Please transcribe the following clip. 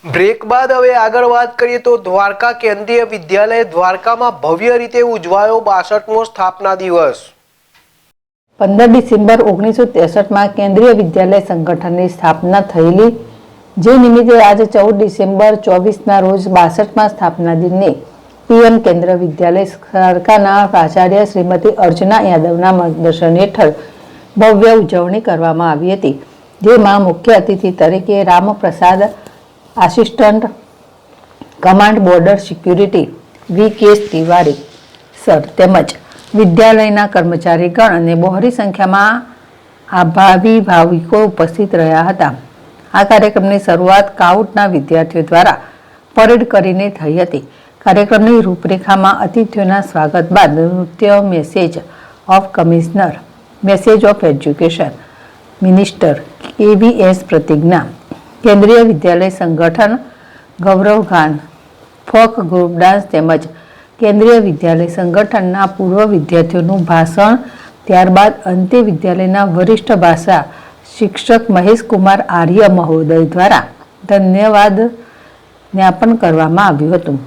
Break બાદ હવે આગળ વાત કરીએ તો દ્વારકા કેન્દ્રીય વિદ્યાલય દ્વારકામાં ભવ્ય રીતે ઉજવાયો 62મો સ્થાપના દિવસ। 15 ડિસેમ્બર 1963માં કેન્દ્રીય વિદ્યાલય સંગઠનની સ્થાપના થયેલી, જે નિમિત્તે આજે 14 ડિસેમ્બર 24ના રોજ 62મા સ્થાપના દિનને પીએમ કેન્દ્રીય વિદ્યાલય દ્વારકાના પ્રાચાર્ય શ્રીમતી અર્ચના યાદવના માર્ગદર્શન હેઠળ ભવ્ય ઉજવણી કરવામાં આવી હતી, જેમાં મુખ્ય અતિથિ તરીકે Ramprasad, assistant command border security V K. Tiwari sir તેમજ વિદ્યાલયના કર્મચારીગણ અને બહોળી સંખ્યામાં ભાવિકો ઉપસ્થિત રહ્યા હતા। આ કાર્યક્રમની શરૂઆત સ્કાઉટના વિદ્યાર્થીઓ દ્વારા પરેડ કરીને થઈ હતી। કાર્યક્રમની રૂપરેખામાં અતિથિઓના સ્વાગત બાદ નૃત્ય, message of commissioner, message of education minister K V S. પ્રતિજ્ઞા, કેન્દ્રીય વિદ્યાલય સંગઠન ગૌરવગાન, ફોક ગ્રુપ ડાન્સ તેમજ કેન્દ્રીય વિદ્યાલય સંગઠનના પૂર્વ વિદ્યાર્થીઓનું ભાષણ, ત્યારબાદ અંતે વિદ્યાલયના વરિષ્ઠ ભાષા શિક્ષક મહેશકુમાર આર્ય મહોદય દ્વારા ધન્યવાદ જ્ઞાપન કરવામાં આવ્યું હતું।